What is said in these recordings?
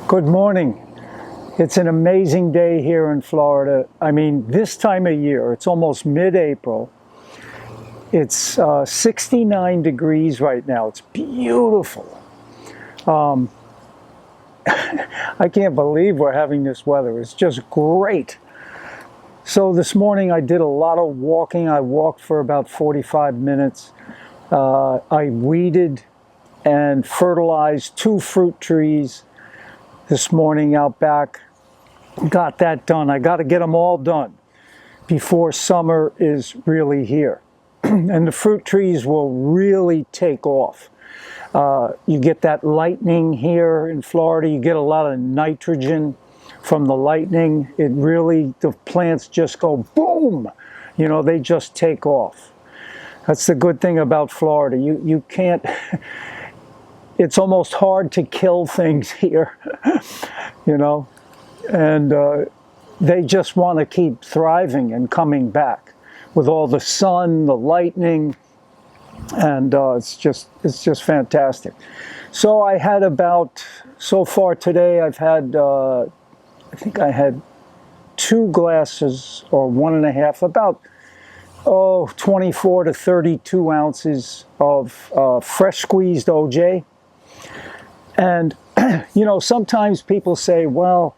Good morning. It's an amazing day here in Florida. I mean, this time of year, it's almost mid-April. It's 69 degrees right now. It's beautiful. I can't believe we're having this weather. It's just great. So this morning I did a lot of walking. I walked for about 45 minutes. I weeded and fertilized 2 fruit trees this morning out back. Got that done. I got to get them all done before summer is really here. And the fruit trees will really take off. You get that lightning here in Florida. You get a lot of nitrogen from the lightning. It really, the plants just go boom. You know, they just take off. That's the good thing about Florida. You can't, it's almost hard to kill things here, you know. And they just want to keep thriving and coming back with all the sun, the lightning, and it's just fantastic. So I had about, so far today I've had, I think I had 2 glasses or 1.5, about 24 to 32 ounces of fresh squeezed OJ. And you know, sometimes people say, well,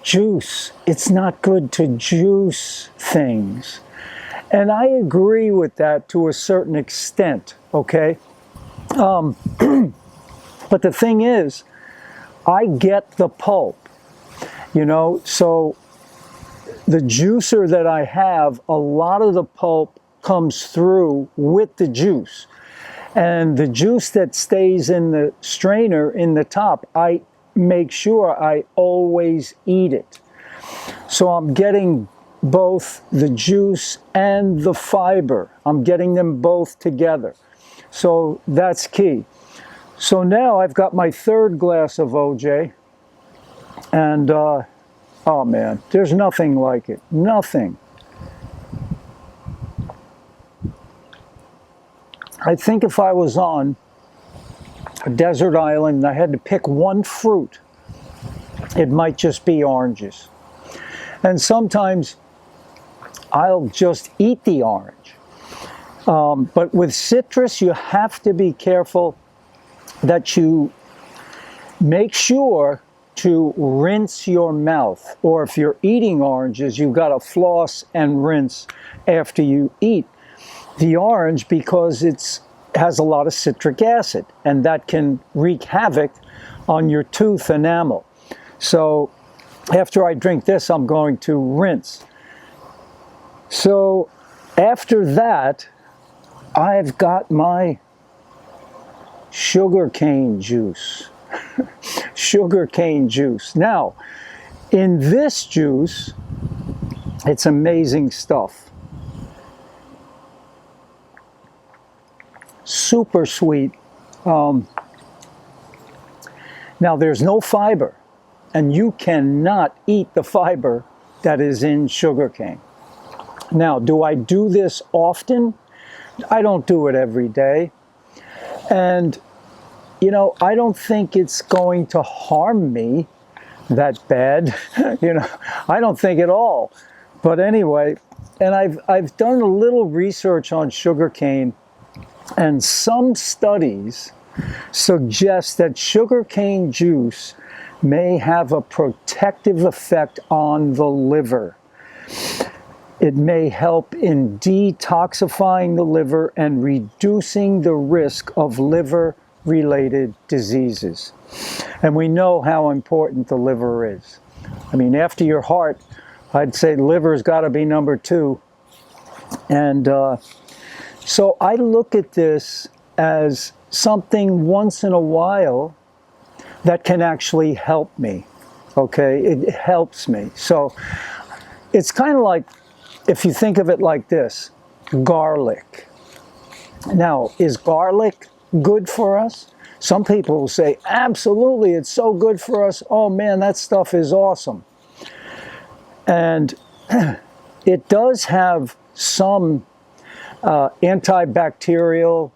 juice, it's not good to juice things. And I agree with that to a certain extent, okay? But the thing is, I get the pulp, you know? So the juicer that I have, a lot of the pulp comes through with the juice. And the juice that stays in the strainer in the top, I make sure I always eat it. So I'm getting both the juice and the fiber. I'm getting them both together. So that's key. So now I've got my 3rd glass of OJ. And, oh man, there's nothing like it. Nothing. I think if I was on a desert island and I had to pick one fruit, it might just be oranges. And sometimes I'll just eat the orange. But with citrus, you have to be careful that you make sure to rinse your mouth. Or if you're eating oranges, you've got to floss and rinse after you eat the orange, because it has a lot of citric acid, and that can wreak havoc on your tooth enamel. So after I drink this, I'm going to rinse. So after that, I've got my sugarcane juice. Sugarcane juice. Now, in this juice, it's amazing stuff. Super sweet. Now, there's no fiber, and you cannot eat the fiber that is in sugarcane. Now, do I do this often? I don't do it every day. And, you know, I don't think it's going to harm me that bad. You know, I don't think at all. But anyway, and I've done a little research on sugarcane, and some studies suggest that sugarcane juice may have a protective effect on the liver. It may help in detoxifying the liver and reducing the risk of liver-related diseases. And we know how important the liver is. I mean, after your heart, I'd say liver's got to be number 2. And so I look at this as something once in a while that can actually help me, okay? It helps me. So it's kind of like, if you think of it like this, garlic. Now, is garlic good for us? Some people will say, absolutely, it's so good for us. Oh man, that stuff is awesome. And it does have some antibacterial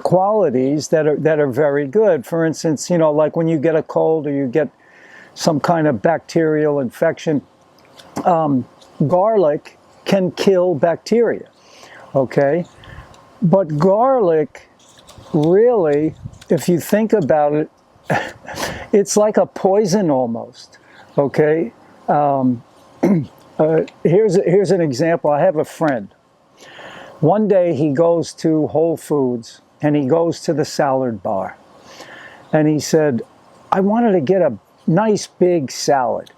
qualities that are very good. For instance, you know, like when you get a cold or you get some kind of bacterial infection, garlic can kill bacteria, okay? But garlic, really, if you think about it, it's like a poison almost, okay? Here's an example. I have a friend. One day he goes to Whole Foods and he goes to the salad bar. And he said, I wanted to get a nice big salad.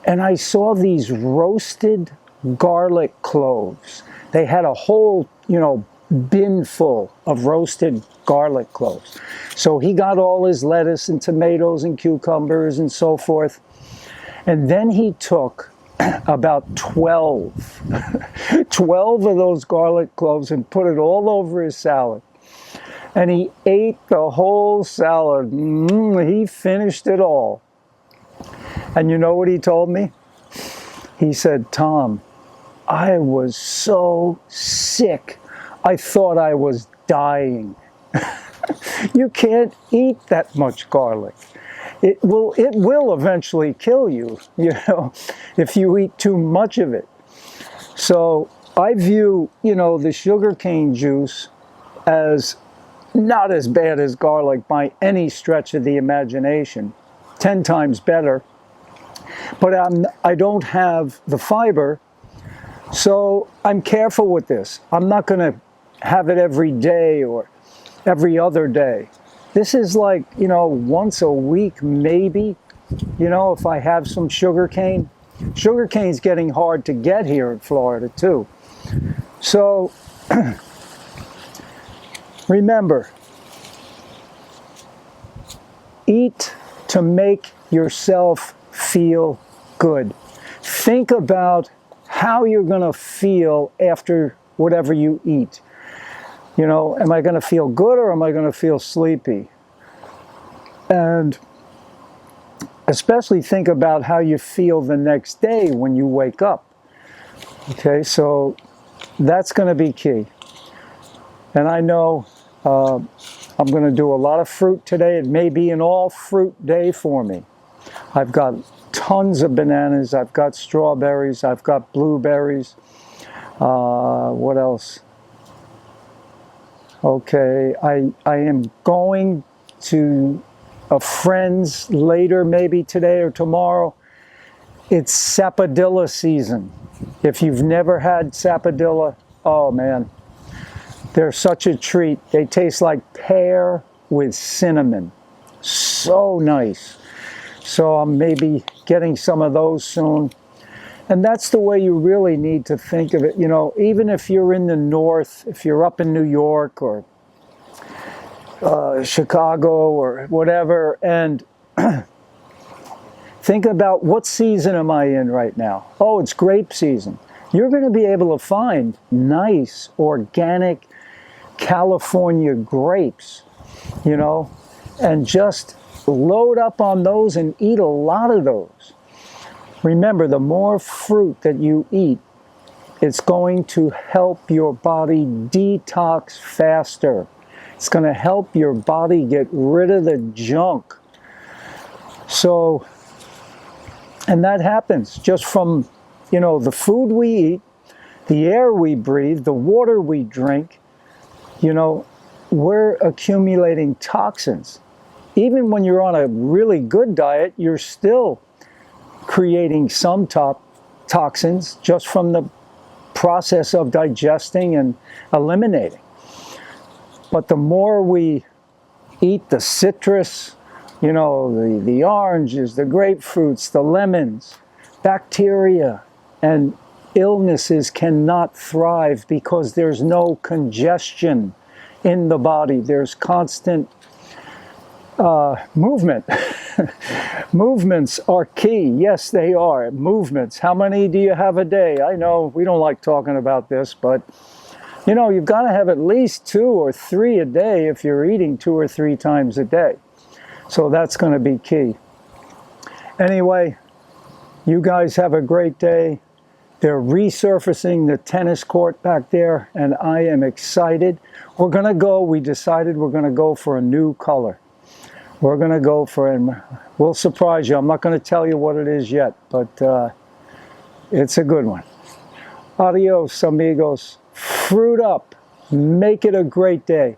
And I saw these roasted garlic cloves. They had a whole, you know, bin full of roasted garlic cloves. So he got all his lettuce and tomatoes and cucumbers and so forth. And then he took about 12 of those garlic cloves and put it all over his salad. And he ate the whole salad. He finished it all. And you know what he told me? He said, Tom, I was so sick. I thought I was dying. You can't eat that much garlic. It will eventually kill you, you know, if you eat too much of it. So I view, you know, the sugarcane juice as not as bad as garlic by any stretch of the imagination. 10 times better. But I don't have the fiber, so I'm careful with this. I'm not going to have it every day or every other day. This is like, you know, once a week maybe, you know, if I have some sugar cane. Sugar cane's getting hard to get here in Florida too. So remember, eat to make yourself feel good. Think about how you're going to feel after whatever you eat. You know, am I going to feel good or am I going to feel sleepy? And especially think about how you feel the next day when you wake up. Okay, so that's going to be key. And I know I'm going to do a lot of fruit today. It may be an all fruit day for me. I've got tons of bananas. I've got strawberries. I've got blueberries. What else? Okay, I am going to a friend's later, maybe today or tomorrow. It's sapodilla season. If you've never had sapodilla, oh man, they're such a treat. They taste like pear with cinnamon. So nice. So I'm maybe getting some of those soon. And that's the way you really need to think of it. You know, even if you're in the north, if you're up in New York or Chicago or whatever, and think about what season am I in right now? Oh, it's grape season. You're going to be able to find nice, organic California grapes, you know, and just load up on those and eat a lot of those. Remember, the more fruit that you eat, it's going to help your body detox faster. It's going to help your body get rid of the junk. So, and that happens just from, you know, the food we eat, the air we breathe, the water we drink. You know, we're accumulating toxins. Even when you're on a really good diet, you're still creating some toxins just from the process of digesting and eliminating. But the more we eat the citrus, you know, the oranges, the grapefruits, the lemons, bacteria and illnesses cannot thrive because there's no congestion in the body. There's constant movement. Movements are key. Yes, they are. Movements. How many do you have a day? I know we don't like talking about this, but you know, you've got to have at least 2 or 3 a day if you're eating 2 or 3 times a day. So that's going to be key. Anyway, you guys have a great day. They're resurfacing the tennis court back there, and I am excited. We're going to go, we decided we're going to go for a new color. We're going to go for, and we'll surprise you. I'm not going to tell you what it is yet, but it's a good one. Adios, amigos. Fruit up. Make it a great day.